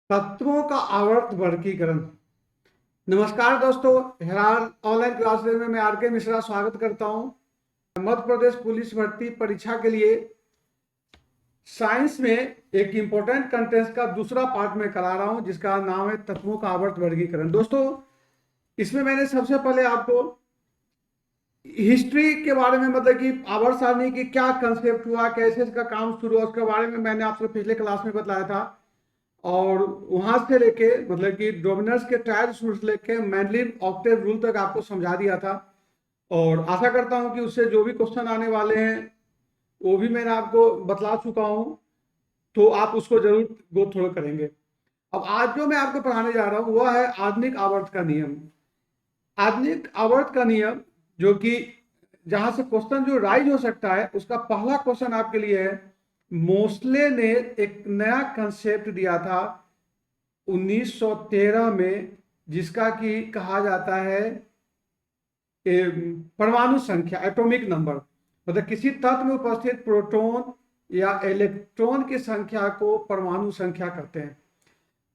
तत्वों का आवर्त वर्गीकरण। नमस्कार दोस्तों, हेराल्ड ऑनलाइन क्लासरूम में मैं आर के मिश्रा स्वागत करता हूं। मध्य प्रदेश पुलिस भर्ती परीक्षा के लिए साइंस में एक इंपॉर्टेंट कंटेंट का दूसरा पार्ट में करा रहा हूं, जिसका नाम है तत्वों का आवर्त वर्गीकरण। दोस्तों, इसमें मैंने सबसे पहले आपको हिस्ट्री के बारे में, मतलब कि आवर्त सारणी की क्या कंसेप्ट हुआ, कैसे इसका काम शुरू हुआ, उसके बारे में मैंने आपसे पिछले क्लास में बताया था। और वहां से लेके, मतलब कि डोमिनर्स के ट्रायल रूल्स लेके मैंडलिव ऑक्टेव रूल तक आपको समझा दिया था। और आशा करता हूं कि उससे जो भी क्वेश्चन आने वाले हैं वो भी मैंने आपको बतला चुका हूं, तो आप उसको जरूर गो थ्रू करेंगे। अब आज जो मैं आपको पढ़ाने जा रहा हूं वह है आधुनिक आवर्त का नियम। आधुनिक आवर्त का नियम, जो कि जहां से क्वेश्चन जो राइज हो सकता है, उसका पहला क्वेश्चन आपके लिए है। मोस्ले ने एक नया कंसेप्ट दिया था 1913 में, जिसका कि कहा जाता है परमाणु संख्या, एटॉमिक नंबर। मतलब किसी तत्व में उपस्थित प्रोटॉन या इलेक्ट्रॉन की संख्या को परमाणु संख्या कहते हैं।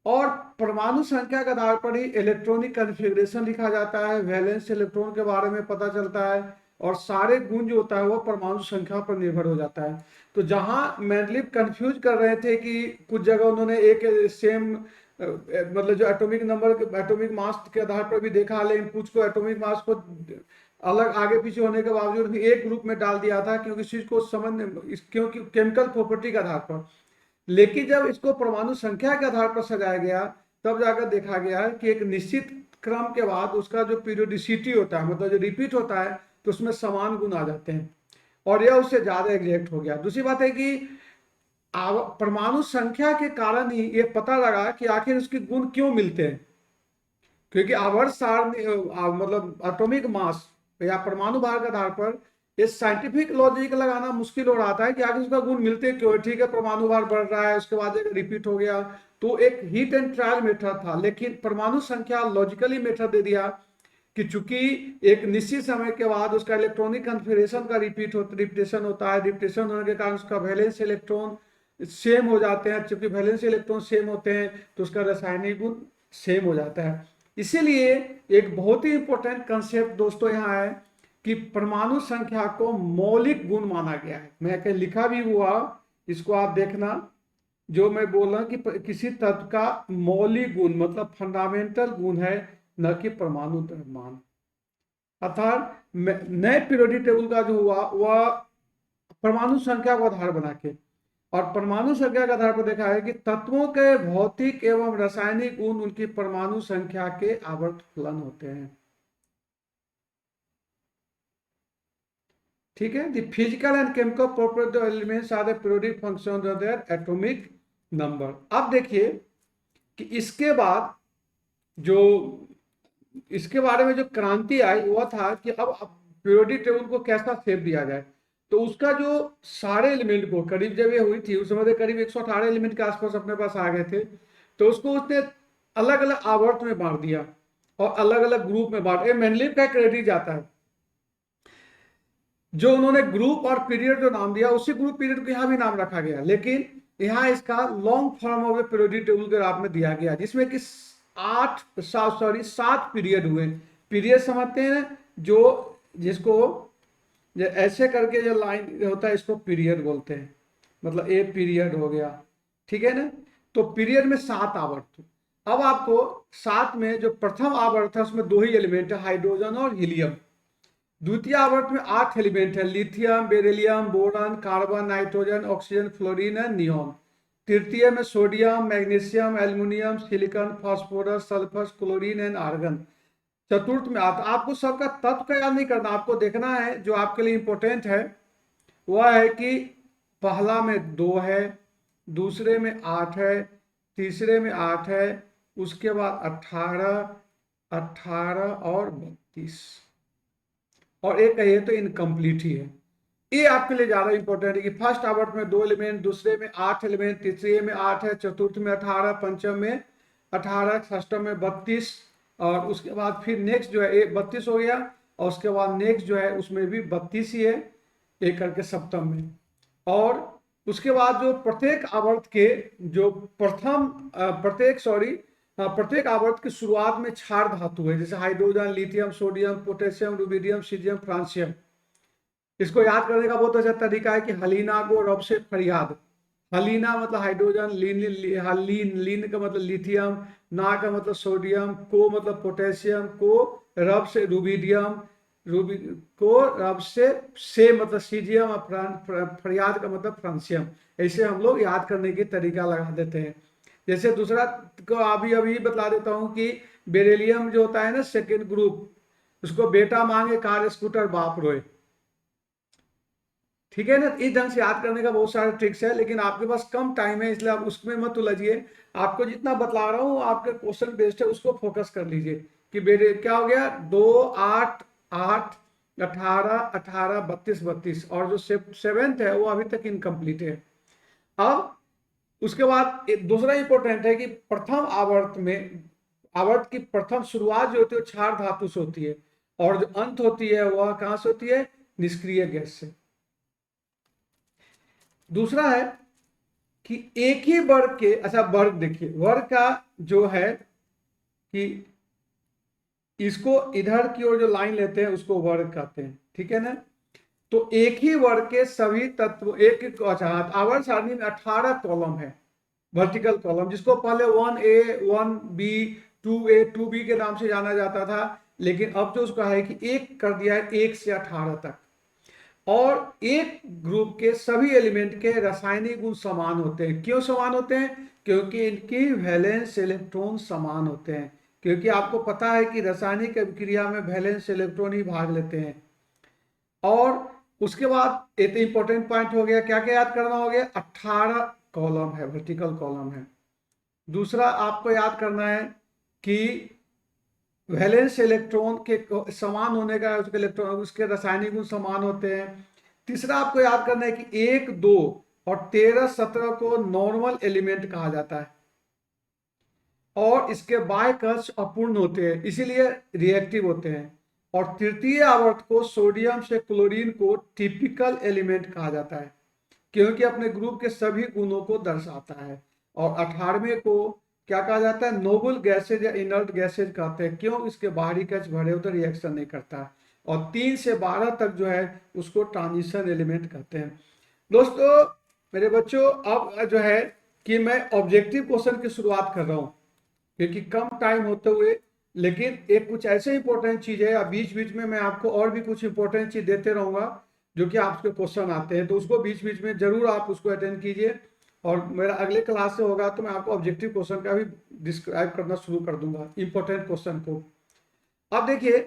और परमाणु संख्या के आधार पर ही इलेक्ट्रॉनिक कॉन्फ़िगरेशन लिखा जाता है, वैलेंस इलेक्ट्रॉन के बारे में पता चलता है, और सारे गुण जो होता है वो परमाणु संख्या पर निर्भर हो जाता है। तो जहां मेंडलीव कंफ्यूज कर रहे थे कि कुछ जगह उन्होंने एक सेम, मतलब जो एटॉमिक नंबर, एटॉमिक मास के आधार पर भी देखा, लेकिन कुछ को एटॉमिक मास को अलग आगे पीछे होने के बावजूद भी एक ग्रुप में डाल दिया था, क्योंकि इस चीज को समझ, क्योंकि केमिकल प्रॉपर्टी के आधार पर। लेकिन जब इसको परमाणु संख्या के आधार पर सजाया गया, तब जाकर देखा गया है कि एक निश्चित क्रम के बाद उसका जो पीरियोडिसिटी होता है, मतलब जो रिपीट होता है, तो उसमें समान गुण आ जाते हैं, और यह उससे ज्यादा एग्जैक्ट हो गया। दूसरी बात है कि परमाणु संख्या के कारण ही ये पता लगा कि आखिर उसके गुण क्यों मिलते हैं। क्योंकि आवर्त सारणी, मतलब एटॉमिक मास या परमाणु भार के आधार पर ये साइंटिफिक लॉजिक लगाना मुश्किल हो रहा था कि आगे उसका गुण मिलते क्यों है। ठीक है, परमाणु भार बढ़ रहा है, उसके बाद रिपीट हो गया, तो एक हीट एंड ट्रायल मेथड था। लेकिन परमाणु संख्या लॉजिकली मेथड दे दिया कि चूंकि एक निश्चित समय के बाद उसका इलेक्ट्रॉनिक कन्फिग्रेशन का रिपीटेशन होता है, रिपीटेशन होने के कारण उसका वैलेंस इलेक्ट्रॉन सेम हो जाते हैं। चूंकि वैलेंस इलेक्ट्रॉन सेम होते हैं तो उसका रासायनिक गुण सेम हो जाता है। इसीलिए एक बहुत ही इंपॉर्टेंट कंसेप्ट दोस्तों यहाँ है कि परमाणु संख्या को मौलिक गुण माना गया है। मैं कहीं लिखा भी हुआ, इसको आप देखना, जो मैं बोल रहा हूं कि किसी तत्व का मौलिक गुण मतलब फंडामेंटल गुण है, न कि परमाणु द्रव्यमान। अर्थात नए पीरियोडिक टेबल का जो हुआ वह परमाणु संख्या को आधार बना के, और परमाणु संख्या के आधार पर देखा है कि तत्वों के भौतिक एवं रासायनिक गुण उनकी परमाणु संख्या के आवर्त फलन होते हैं। ठीक है, the physical and chemical property of elements are the periodic function of their atomic number. अब देखिए कि इसके बाद जो, इसके बारे में जो क्रांति आई वह था कि अब पीरियोडिक टेबल को कैसा शेप दिया जाए। तो उसका जो सारे एलिमेंट को, करीब जब ये हुई थी उस समय करीब 118 एलिमेंट के आसपास अपने पास आ गए थे, तो उसको उसने अलग अलग आवर्त में बांट दिया और अलग अलग ग्रुप में बांट, मेंडलीव का क्रेडिट जाता है। जो उन्होंने ग्रुप और पीरियड जो नाम दिया, उसी ग्रुप पीरियड को यहाँ भी नाम रखा गया, लेकिन यहाँ इसका long form of periodic table के रूप में दिया गया, जिसमें कि 7 पीरियड हुए। पीरियड समझते हैं जो, जिसको ऐसे करके जो लाइन होता है इसको पीरियड बोलते हैं, मतलब ए पीरियड हो गया। ठीक है ना, तो पीरियड में 7 आवर्त। अब आपको 7 में जो प्रथम आवर्त है उसमें 2 ही एलिमेंट है, हाइड्रोजन और हीलियम। द्वितीय आवर्त में 8 एलिमेंट है, lithium, beryllium, boron, carbon, nitrogen, oxygen, fluorine and neon. तृतीय में sodium, magnesium, aluminium, silicon, phosphorus, sulphur, chlorine and argon. चतुर्थ में आपको सबका तत्व का याद नहीं करना, आपको देखना है जो आपके लिए इंपॉर्टेंट है वह है कि पहला में 2 है, दूसरे में 8 है, तीसरे में 8 है, उसके बाद 18, 18 और 32, और एक कहिए तो इनकम्प्लीट ही है। ये आपके लिए ज्यादा इंपॉर्टेंट है कि फर्स्ट आवर्त में 2 एलिमेंट, दूसरे में 8 एलिमेंट, तीसरे में 8 है, चतुर्थ में 18, पंचम में 18, षष्टम में 32, और उसके बाद फिर नेक्स्ट जो है 32 हो गया, और उसके बाद नेक्स्ट जो है उसमें भी 32 ही है, एक करके सप्तम में। और उसके बाद जो प्रत्येक आवर्त के जो प्रत्येक आवर्त की शुरुआत में क्षार धातु है, जैसे hydrogen, lithium, sodium, potassium, rubidium, caesium, francium. इसको याद करने का बहुत अच्छा तरीका है कि हलीना को रब से फरियाद। हलीना मतलब हाइड्रोजन, लीन का मतलब लिथियम, ना का मतलब सोडियम, को मतलब पोटेशियम, को रब से रुबिडियम, रूबी को रब से मतलब सीजियम, और फरियाद का मतलब फ्रांसियम। ऐसे हम लोग याद करने की तरीका लगा देते हैं। जैसे दूसरा को अभी अभी बता देता हूं कि बेरिलियम जो होता है ना, सेकेंड ग्रुप, उसको बेटा मांगे कार स्कूटर बाप रोए। ठीक है ना, इस ढंग से याद करने का बहुत सारे ट्रिक्स है, लेकिन आपके पास कम टाइम है, इसलिए आप उसमें मत उलझिए। आपको जितना बतला रहा हूँ आपके क्वेश्चन बेस्ड है, उसको फोकस कर लीजिए कि बेटे क्या हो गया, 2 8 8 18 18 32 32, और जो सेवेंथ है वो अभी तक इनकम्प्लीट है। अब उसके बाद एक दूसरा इंपॉर्टेंट है कि प्रथम आवर्त में, आवर्त की प्रथम शुरुआत जो होती है वो क्षार धातु से होती है, और जो अंत होती है वह कहां से होती है, निष्क्रिय गैस से। दूसरा है कि एक ही वर्ग के, अच्छा वर्ग देखिए, वर्ग का जो है कि इसको इधर की ओर जो लाइन लेते हैं उसको वर्ग कहते हैं, ठीक है ना। तो एक ही वर्ग के सभी तत्व एक, अच्छा आवर्त सारणी में 18 कॉलम है, वर्टिकल कॉलम, जिसको पहले 1A 1B 2A 2B के नाम से जाना जाता था, लेकिन अब जो उसका है कि एक कर दिया है, 1 से 18 तक। और एक ग्रुप के सभी एलिमेंट के रासायनिक गुण समान होते हैं। क्यों समान होते हैं, क्योंकि इनकी वैलेंस इलेक्ट्रॉन समान होते हैं। क्योंकि आपको पता है कि रासायनिक अभिक्रिया में वैलेंस इलेक्ट्रॉन ही भाग लेते हैं। और उसके बाद एक इंपॉर्टेंट पॉइंट हो गया, क्या क्या याद करना हो गया, 18 कॉलम है, वर्टिकल कॉलम है। दूसरा आपको याद करना है कि वैलेंस इलेक्ट्रॉन के समान होने का, उसके इलेक्ट्रॉन उसके रासायनिक गुण समान होते हैं। तीसरा आपको याद करना है कि 1 2 और 13 17 को नॉर्मल एलिमेंट कहा जाता है, और इसके बाह्य कक्ष अपूर्ण होते हैं, इसीलिए रिएक्टिव होते हैं। और तृतीय आवर्त को सोडियम से क्लोरीन को टिपिकल एलिमेंट कहा जाता है, क्योंकि अपने ग्रुप के सभी गुणों को दर्शाता है। और 18वें को क्या कहा जाता है, नोबल गैसेज या इनर्ट गैसेज कहते हैं। क्यों, इसके बाहरी कक्ष भरे होते, रिएक्शन नहीं करता। और 3 से 12 तक जो है उसको ट्रांजिशन एलिमेंट कहते हैं। दोस्तों मेरे बच्चों, अब जो है कि मैं ऑब्जेक्टिव क्वेश्चन की शुरुआत कर रहा हूं, क्योंकि कम टाइम होते हुए, लेकिन एक कुछ ऐसे इंपॉर्टेंट चीज है, बीच बीच में मैं आपको और भी कुछ इंपॉर्टेंट चीज देते रहूंगा जो कि आपके क्वेश्चन आते हैं, तो उसको बीच बीच में जरूर आप उसको अटेंड कीजिए। और मेरा अगले क्लास से होगा तो मैं आपको ऑब्जेक्टिव क्वेश्चन का भी डिस्क्राइब करना शुरू कर दूंगा, इंपॉर्टेंट क्वेश्चन को। अब देखिए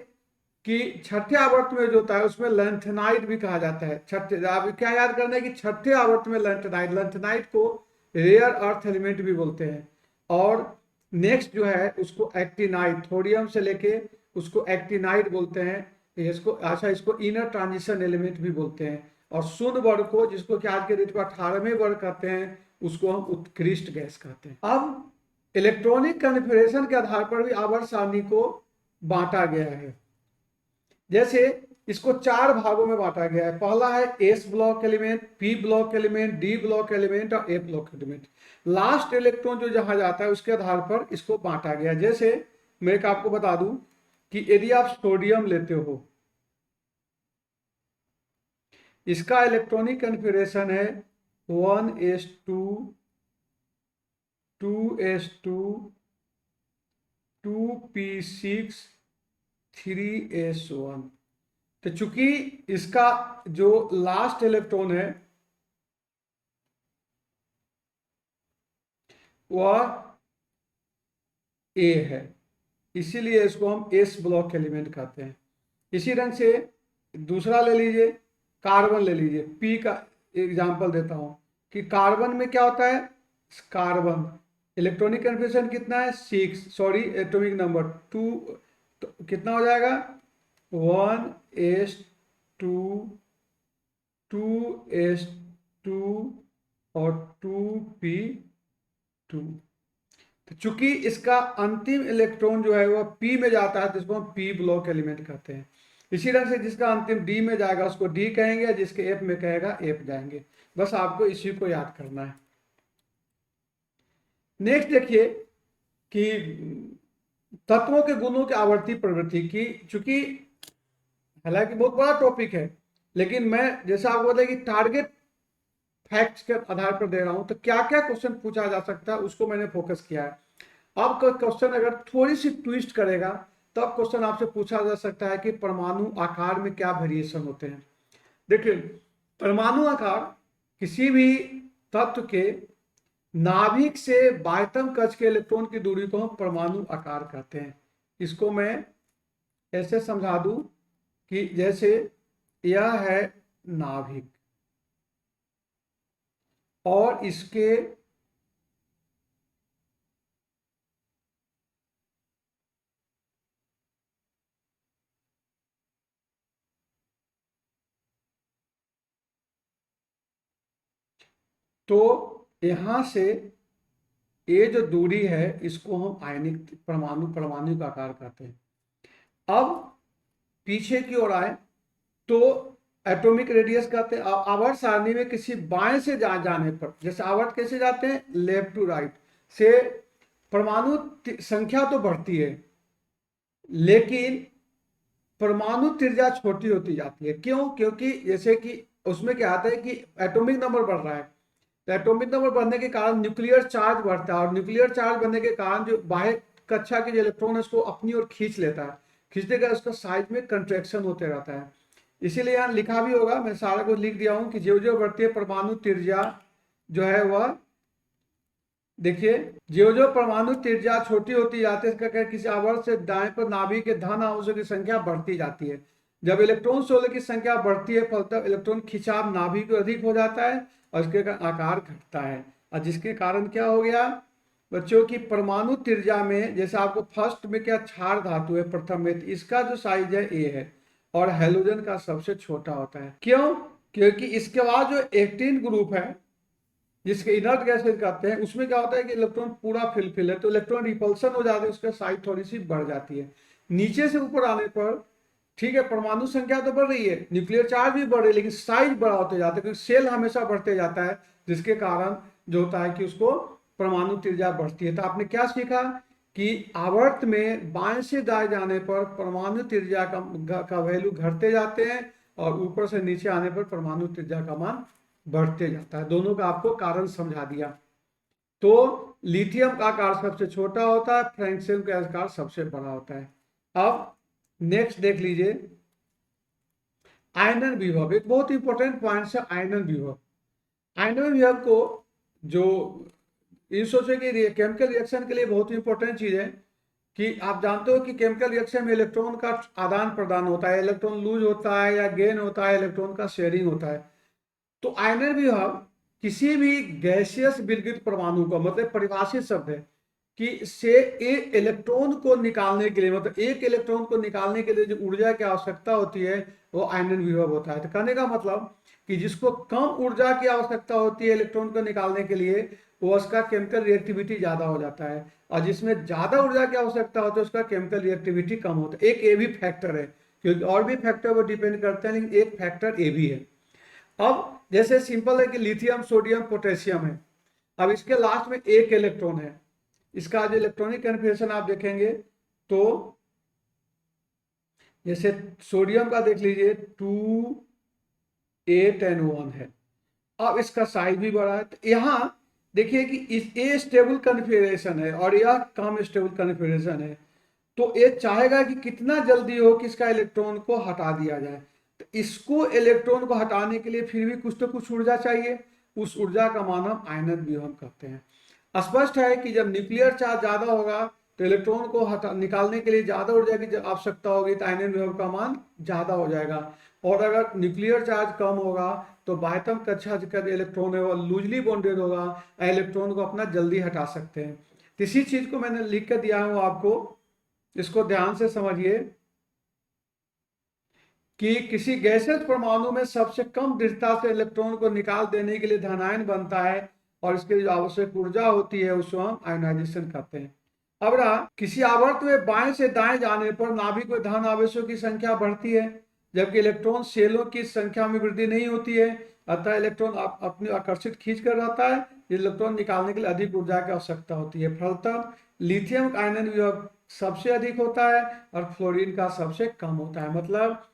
कि छठे आवर्त में जो होता है उसमें लेंथेनाइट भी कहा जाता है। छठे, अब क्या याद करना है कि छठे आवर्त में लेंथेनाइट को रेयर अर्थ एलिमेंट भी बोलते हैं। और नेक्स्ट जो है उसको एक्टिनाइट, थोडियम से लेके उसको एक्टिनाइट बोलते हैं। इसको अच्छा, इसको इनर ट्रांजिशन एलिमेंट भी बोलते हैं। और शून्य वर्ग को, जिसको कि आज के डेट पर 18वें वर्ग कहते हैं, उसको हम उत्कृष्ट गैस कहते हैं। अब इलेक्ट्रॉनिक कन्फिगरेशन के आधार पर भी आवर्त सारणी को बांटा गया है। जैसे इसको 4 भागों में बांटा गया है। पहला है S block element, P block element, D block element और ए ब्लॉक एलिमेंट। लास्ट इलेक्ट्रॉन जो जहां जाता है उसके आधार पर इसको बांटा गया है। जैसे मैं आपको बता दूं कि यदि आप सोडियम लेते हो, इसका इलेक्ट्रॉनिक कन्फिगरेशन है 1s2 2s2 2p6 3s1। तो चूंकि इसका जो लास्ट इलेक्ट्रॉन है वह ए है, इसीलिए इसको हम एस ब्लॉक एलिमेंट कहते हैं। इसी ढंग से दूसरा ले लीजिए, कार्बन ले लीजिए। पी का एग्जांपल देता हूं कि कार्बन में क्या होता है, कार्बन इलेक्ट्रॉनिक कन्फिगरेशन कितना है 6, सॉरी एटॉमिक नंबर 2, तो कितना हो जाएगा 1s2 2s2 और 2p2। तो चूंकि इसका अंतिम इलेक्ट्रॉन जो है वह पी में जाता है, तो इसको हम पी ब्लॉक एलिमेंट कहते हैं। इसी ढंग से जिसका अंतिम डी में जाएगा उसको डी कहेंगे, जिसके एफ में कहेगा एफ जाएंगे। बस आपको इसी को याद करना है। नेक्स्ट देखिए कि तत्वों के गुणों की आवर्ती प्रवृत्ति की, चूंकि हालांकि बहुत बड़ा टॉपिक है, लेकिन मैं जैसा आपको बताया कि टारगेट फैक्ट्स के आधार पर दे रहा हूं, तो क्या क्या क्वेश्चन पूछा जा सकता है उसको मैंने फोकस किया है। अब क्वेश्चन अगर थोड़ी सी ट्विस्ट करेगा तब क्वेश्चन आपसे पूछा जा सकता है कि परमाणु आकार में क्या वेरिएशन होते हैं। देखिए, परमाणु आकार किसी भी तत्व के नाभिक से बाह्यतम कक्ष के इलेक्ट्रॉन की दूरी को हम परमाणु आकार कहते हैं। इसको मैं ऐसे समझा दूं कि जैसे यह है नाभिक और इसके तो यहां से ये जो दूरी है इसको हम आयनिक परमाणु का आकार कहते हैं। अब पीछे की ओर आए तो एटॉमिक रेडियस कहते हैं। आवर्त सारणी में किसी बाएं से जाने पर, जैसे आवर्त कैसे जाते हैं, लेफ्ट टू राइट से, परमाणु संख्या तो बढ़ती है लेकिन परमाणु त्रिज्या छोटी होती जाती है। क्यों? क्योंकि जैसे कि उसमें क्या आता है कि एटॉमिक नंबर बढ़ रहा है, तो एटॉमिक नंबर बढ़ने के कारण न्यूक्लियर चार्ज बढ़ता है, और न्यूक्लियर चार्ज बढ़ने के कारण जो बाह्य कक्षा के जो इलेक्ट्रॉन है उसको अपनी ओर खींच लेता है, खींचने का उसका साइज में कंट्रैक्शन होते रहता है। इसीलिए यहाँ लिखा भी होगा, मैं सारा कुछ लिख दिया हूँ कि जो जो बढ़ती है परमाणु त्रिज्या जो है वह, देखिए जो जो परमाणु त्रिज्या छोटी होती जाती है, इसका क्या, किसी आवर्त से दाएं पर नाभिक के धन आवेशों की संख्या बढ़ती जाती है। जब इलेक्ट्रॉन शोले की संख्या बढ़ती है फलतः इलेक्ट्रॉन खिंचाव नाभिक में अधिक हो जाता है और इसके आकार घटता है, और जिसके कारण क्या हो गया बच्चों की, परमाणु त्रिज्या में जैसे आपको फर्स्ट में क्या क्षार धातु है प्रथम में, तो इसका जो साइज है ए है और हेलोजन का सबसे छोटा होता है। क्यों? क्योंकि इसके बाद जो एक्टिन ग्रुप है जिसके इनर्ट गैसेज कहते हैं, उसमें क्या होता है कि इलेक्ट्रॉन पूरा फिल है, तो इलेक्ट्रॉन रिपल्सन हो जाते हैं, उसका साइज थोड़ी सी बढ़ जाती है। नीचे से ऊपर आने पर ठीक है परमाणु संख्या तो बढ़ रही है, न्यूक्लियर चार्ज भी बढ़ रही है, लेकिन साइज बड़ा होते जाता है क्योंकि सेल हमेशा बढ़ते जाता है, जिसके कारण जो होता है कि उसको परमाणु त्रिज्या बढ़ती है। तो आपने क्या सीखा कि आवर्त में बाएं से दाएं जाने पर परमाणु त्रिज्या का वैल्यू घटते जाते हैं और ऊपर से नीचे आने पर परमाणु त्रिज्या का मान बढ़ते जाता है। दोनों का आपको कारण समझा दिया। तो लिथियम का आकार सबसे छोटा होता है, फ्रेंक्शियम का आकार सबसे बड़ा होता है। अब नेक्स्ट देख लीजिए आयनन विभव, एक बहुत इंपॉर्टेंट पॉइंट है आयनन विभव। आयनन विभव को जो इन सोचे कि केमिकल रिएक्शन के लिए बहुत इंपॉर्टेंट चीज है कि आप जानते हो कि केमिकल रिएक्शन में इलेक्ट्रॉन का आदान प्रदान होता है, इलेक्ट्रॉन लूज होता है या गेन होता है, इलेक्ट्रॉन का शेयरिंग होता है। तो आयनन विभव किसी भी गैसियस विलगित परमाणु का मतलब परिभाषित शब्द है कि से एक इलेक्ट्रॉन को निकालने के लिए, मतलब एक इलेक्ट्रॉन को निकालने के लिए जो ऊर्जा की आवश्यकता होती है वो आयनन विभव होता है। तो कहने का मतलब कि जिसको कम ऊर्जा की आवश्यकता होती है इलेक्ट्रॉन को निकालने के लिए वो उसका केमिकल रिएक्टिविटी ज्यादा हो जाता है, और जिसमें ज्यादा ऊर्जा की आवश्यकता होती है उसका केमिकल रिएक्टिविटी कम होता है। एक ए भी फैक्टर है, क्योंकि और भी फैक्टर वो डिपेंड करते हैं, लेकिन एक फैक्टर ए भी है। अब जैसे सिंपल है कि लिथियम सोडियम पोटेशियम है, अब इसके लास्ट में एक इलेक्ट्रॉन है, इसका जो इलेक्ट्रॉनिक कन्फिग्रेशन आप देखेंगे तो जैसे सोडियम का देख लीजिए 2 8 N 1 है। अब इसका साइज भी बड़ा है, तो यहाँ देखिए कि इस ए स्टेबल कन्फिग्रेशन है और यह कम स्टेबल कन्फिग्रेशन है, तो ये चाहेगा कि कितना जल्दी हो कि इसका इलेक्ट्रॉन को हटा दिया जाए। तो इसको इलेक्ट्रॉन को हटाने के लिए फिर भी कुछ तो कुछ ऊर्जा चाहिए, उस ऊर्जा का मान हम आयनन विभव कहते हैं। स्पष्ट है कि जब न्यूक्लियर चार्ज ज्यादा होगा तो इलेक्ट्रॉन को निकालने के लिए ज्यादा ऊर्जा की आवश्यकता होगी, तो आयनन विभव का मान ज्यादा हो जाएगा। और अगर न्यूक्लियर चार्ज कम होगा तो बाह्यतम कक्षा का जो इलेक्ट्रॉन है वो लूजली बॉन्डेड होगा, इलेक्ट्रॉन को अपना जल्दी हटा सकते हैं। इसी चीज को मैंने लिख कर दिया हूं आपको, इसको ध्यान से समझिए कि किसी गैसियस परमाणु में सबसे कम दृढ़ता से इलेक्ट्रॉन को निकाल देने के लिए धनायन बनता है और इसके जो आवश्यक ऊर्जा होती है उसको हम आयोनाइजेशन कहते हैं। अब रहा, किसी आवर्त में बाएं से दाएं जाने पर नाभिक में धन आवेशों की संख्या बढ़ती है, जबकि इलेक्ट्रॉन शेलों की संख्या में वृद्धि नहीं होती है। अतः इलेक्ट्रॉन अपने आकर्षित खींच कर रहता है। इलेक्ट्रॉन निकालने के लिए अधिक ऊर्जा की आवश्यकता होती है। फलतः लिथियम का आयनन विभव सबसे अधिक होता है और फ्लोरीन का सबसे कम होता है। मतलब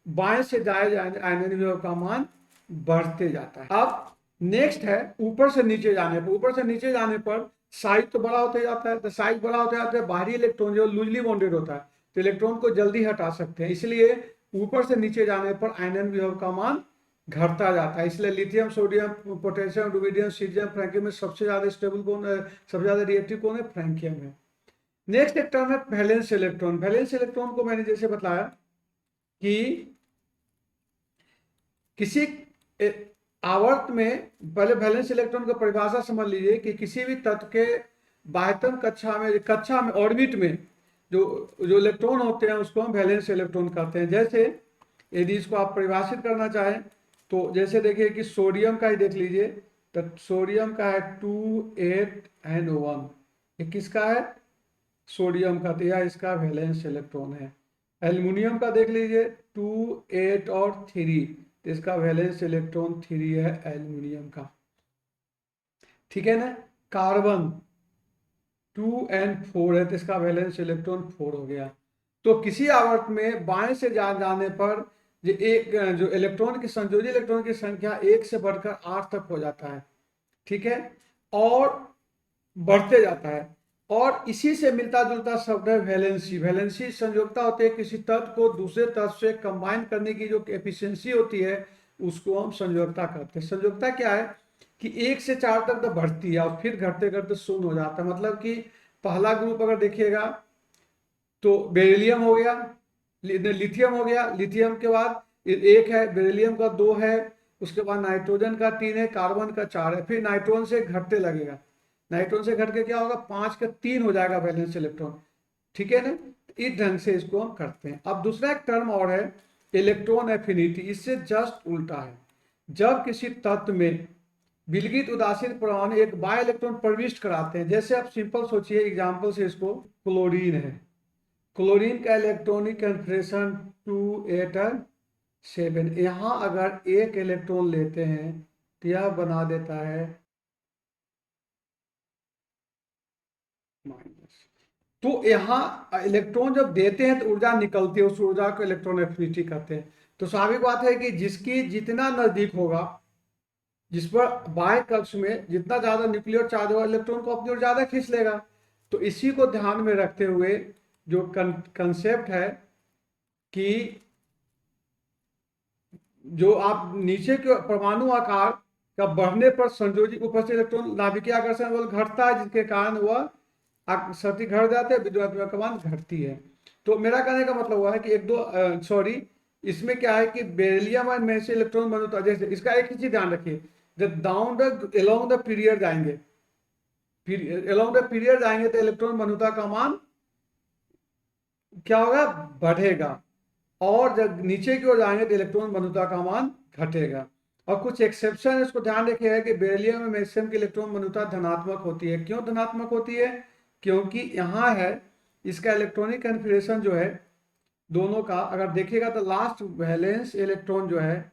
बाएं से दाएं आयनन विभव का मान बढ़ते जाता है। अब नेक्स्ट है ऊपर से नीचे जाने पर। ऊपर से नीचे जाने पर साइज तो बड़ा होते जाता है, तो साइज बड़ा होते जाता है, बाहरी इलेक्ट्रॉन जो लूजली बॉन्डेड होता है तो इलेक्ट्रॉन को जल्दी हटा सकते हैं, इसलिए ऊपर से नीचे जाने पर आयनन विभव का मान घटता जाता है। इसलिए lithium, sodium, potassium, rubidium, caesium, francium में सबसे ज्यादा स्टेबल कौन है, सबसे ज्यादा रिएक्टिव कौन है, फ्रैंकियम है। नेक्स्ट एक टर्म है वैलेंस इलेक्ट्रॉन। वैलेंस इलेक्ट्रॉन को मैंने जैसे बताया कि किसी आवर्त में, पहले वैलेंस इलेक्ट्रॉन की परिभाषा समझ लीजिए कि किसी भी तत्व के बाह्यतम कक्षा में ऑर्बिट में जो इलेक्ट्रॉन होते हैं उसको हम वैलेंस इलेक्ट्रॉन कहते हैं। जैसे यदि इसको आप परिभाषित करना चाहें तो जैसे देखिए कि सोडियम का ही देख लीजिए, तो सोडियम का है 2, 8 और 1, ये किसका है, सोडियम का, तो यह इसका वैलेंस इलेक्ट्रॉन है। एल्युमिनियम का देख लीजिए 2, 8 और 3, तो इसका वैलेंस इलेक्ट्रॉन 3 है एल्युमिनियम का, ठीक है ना। कार्बन 2 और 4 है, तो इसका वैलेंस इलेक्ट्रॉन 4 हो गया। तो किसी आवर्त में बाएं से जाने पर जो इलेक्ट्रॉन की संयोजी इलेक्ट्रॉन की संख्या 1 से बढ़कर 8 तक हो जाता है, ठीक है, और बढ़ते जाता है। और इसी से मिलता जुलता शब्द है वैलेंसी। वैलेंसी संयोजकता होती है, किसी तत्व को दूसरे तत्व से कंबाइन करने की जो एफिशिएंसी होती है उसको हम संयोजकता कहते हैं। संयोजकता क्या है कि 1 से 4 तक तो बढ़ती है और फिर घटते घटते शून्य हो जाता है। मतलब कि पहला ग्रुप अगर देखिएगा तो बेरिलियम हो गया, लिथियम हो गया, लिथियम के बाद 1 है, बेरिलियम का 2 है, उसके बाद नाइट्रोजन का 3 है, कार्बन का 4 है, फिर नाइट्रोजन से घटते लगेगा, नाइट्रोजन से घट के क्या होगा, 5 का 3 हो जाएगा वैलेंस इलेक्ट्रॉन, ठीक है ना। इस ढंग से इसको हम करते हैं। अब दूसरा एक टर्म और है इलेक्ट्रॉन एफिनिटी, इससे जस्ट उल्टा है। जब किसी तत्व में विलगित उदासीन परमाणु एक बाय इलेक्ट्रॉन प्रविष्ट कराते हैं, जैसे आप सिंपल सोचिए एग्जांपल से, इसको क्लोरीन है, क्लोरीन का इलेक्ट्रॉनिक कॉन्फिगरेशन 2, 8 और 7, यहां अगर एक इलेक्ट्रॉन लेते हैं तो यह बना देता है माइनस। तो यहाँ इलेक्ट्रॉन जब देते हैं तो ऊर्जा निकलती है, उस ऊर्जा को इलेक्ट्रॉन एफिनिटी कहते हैं। तो स्वाभाविक बात है कि जिसकी जितना नजदीक होगा, जिस पर बाह्य कक्ष में जितना ज्यादा न्यूक्लियर चार्ज होगा, इलेक्ट्रॉन को अपनी ओर ज्यादा खींच लेगा। तो इसी को ध्यान में रखते हुए जो कंसेप्ट है कि जो आप नीचे के परमाणु आकार का बढ़ने पर संयोजी उपस्थित इलेक्ट्रॉन नाभिकीय आकर्षण बल घटता है, जिसके कारण वह शक्ति घट जाते हैं, विद्युत का मान घटती है। तो मेरा कहने का मतलब हुआ है कि एक दो सॉरी, इसमें क्या है कि बेरिलियम और में से इलेक्ट्रॉन बनता है। जैसे इसका एक ही चीज ध्यान रखिए, जब down the along the period जाएंगे, एलोंग द पीरियड जाएंगे तो इलेक्ट्रॉन बंधुता का मान क्या होगा, बढ़ेगा, और जब नीचे की ओर जाएंगे तो इलेक्ट्रॉन बंधुता का मान घटेगा। और कुछ एक्सेप्शन है, इसको ध्यान रखिएगा कि बेरिलियम में मैक्सिमम की इलेक्ट्रॉन बंधुता धनात्मक होती है। क्यों धनात्मक होती है, क्योंकि यहाँ है इसका इलेक्ट्रॉनिक कॉन्फिगरेशन जो है दोनों का, अगर देखिएगा तो लास्ट वैलेंस इलेक्ट्रॉन जो है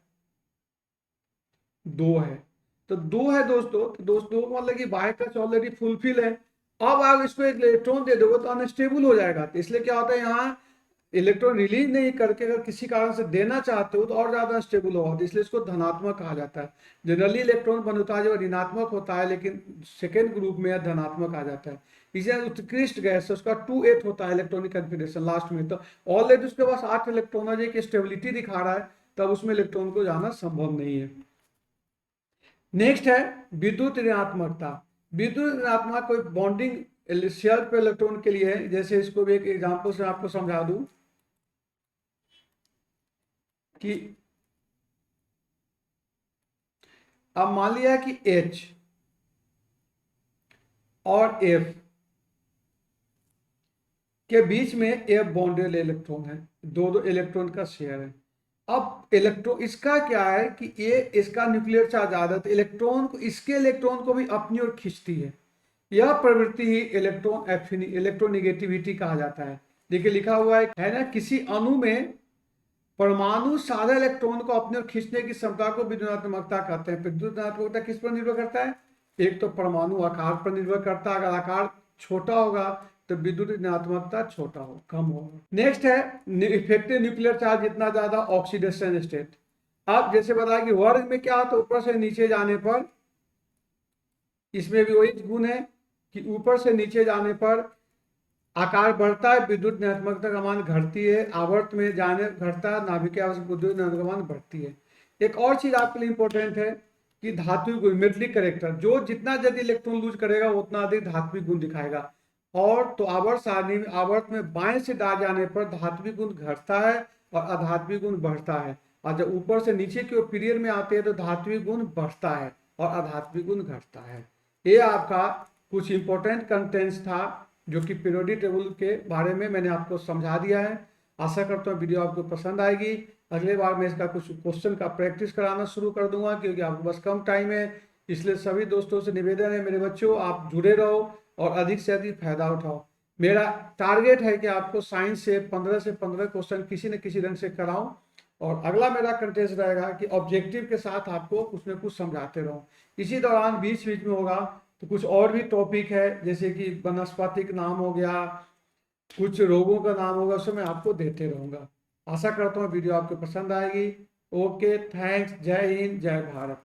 2 है, तो 2 है दोस्तों, तो दोस्तों मतलब कि बाह्य कक्ष ऑलरेडी फुलफिल है। अब आप इसको एक इलेक्ट्रॉन दे दोगे तो अनस्टेबल हो जाएगा। तो इसलिए क्या होता है, यहाँ इलेक्ट्रॉन रिलीज नहीं करके अगर किसी कारण से देना चाहते हो तो और ज्यादा स्टेबल होगा, तो इसलिए इसको धनात्मक कहा जाता है। जनरली इलेक्ट्रॉन बंधुता जो ऋणात्मक होता है, लेकिन सेकेंड ग्रुप में धनात्मक आ जाता है। इसे उत्कृष्ट गैस है, उसका 2, 8 होता है इलेक्ट्रॉनिक कॉन्फिगरेशन लास्ट में, तो ऑलरेडी उसके पास 8 इलेक्ट्रॉन है, जो स्टेबिलिटी दिखा रहा है, तब उसमें इलेक्ट्रॉन को जाना संभव नहीं है। नेक्स्ट है विद्युत ऋणात्मकता। विद्युत ऋणात्मक कोई बॉन्डिंग शेयर पे इलेक्ट्रॉन के लिए है। जैसे इसको भी एक एग्जांपल से आपको समझा दूं कि अब मान लिया कि H और F के बीच में F बॉन्डेड इलेक्ट्रॉन है, दो इलेक्ट्रॉन का शेयर है। अब इलेक्ट्रॉन इसका क्या है कि ये इसका न्यूक्लियर चार्ज ज्यादा है, तो इलेक्ट्रॉन को, इसके इलेक्ट्रॉन को भी अपनी ओर खींचती है। यह प्रवृत्ति ही इलेक्ट्रोनिगेटिविटी कहा जाता है। देखिए लिखा हुआ है ना, किसी अणु में परमाणु सारे इलेक्ट्रॉन को अपने ओर खींचने की क्षमता को विद्युत ऋणात्मकता कहते हैं। विद्युत ऋणात्मकता किस पर निर्भर करता है? एक तो परमाणु आकार पर निर्भर करता है, अगर आकार छोटा होगा तो विद्युत ऋणात्मकता छोटा हो, कम होगा। नेक्स्ट है इफेक्टिव न्यूक्लियर चार्ज जितना ज्यादा ऑक्सीडेशन स्टेट। अब जैसे बताया कि वर्ग में क्या होता है, ऊपर से नीचे जाने पर, इसमें भी वही गुण है कि ऊपर से नीचे जाने पर आकार बढ़ता है, विद्युत ऋणात्मकता का मान घटती है, आवर्त में जाने घटता है, नाभिकीय आवश्यक विद्युत ऋणात्मकता का मान बढ़ती है। एक और चीज आपके लिए इंपॉर्टेंट है कि धात्विक गुण मेटलिक करेक्टर, जो जितना जल्दी इलेक्ट्रॉन लूज करेगा उतना अधिक धात्विक गुण दिखाएगा। और तो आवर्त सारणी में आवर्त में बाएं से दाएं जाने पर धात्विक गुण घटता है और अधात्विक गुण बढ़ता है, और जब ऊपर से नीचे की ओर पीरियड में आते हैं तो धात्विक गुण बढ़ता है और अधात्विक गुण घटता है। ये आपका कुछ इंपॉर्टेंट कंटेंट्स था जो कि पीरियोडिक टेबल के बारे में मैंने आपको समझा दिया है। आशा करता हूँ वीडियो आपको पसंद आएगी। अगले बार मैं इसका कुछ क्वेश्चन का प्रैक्टिस कराना शुरू कर दूंगा, क्योंकि आपको बस कम टाइम है, इसलिए सभी दोस्तों से निवेदन है मेरे बच्चों, आप जुड़े रहो और अधिक से अधिक फायदा उठाओ। मेरा टारगेट है कि आपको साइंस से 15 क्वेश्चन किसी न किसी ढंग से कराऊं, और अगला मेरा कंटेस्ट रहेगा कि ऑब्जेक्टिव के साथ आपको कुछ न कुछ समझाते रहूं। इसी दौरान बीच बीच में होगा तो कुछ और भी टॉपिक है, जैसे कि वनस्पतिक नाम हो गया, कुछ रोगों का नाम होगा, उसमें मैं आपको देते रहूंगा। आशा करता हूँ वीडियो आपको पसंद आएगी। ओके, थैंक्स, जय हिंद, जय भारत।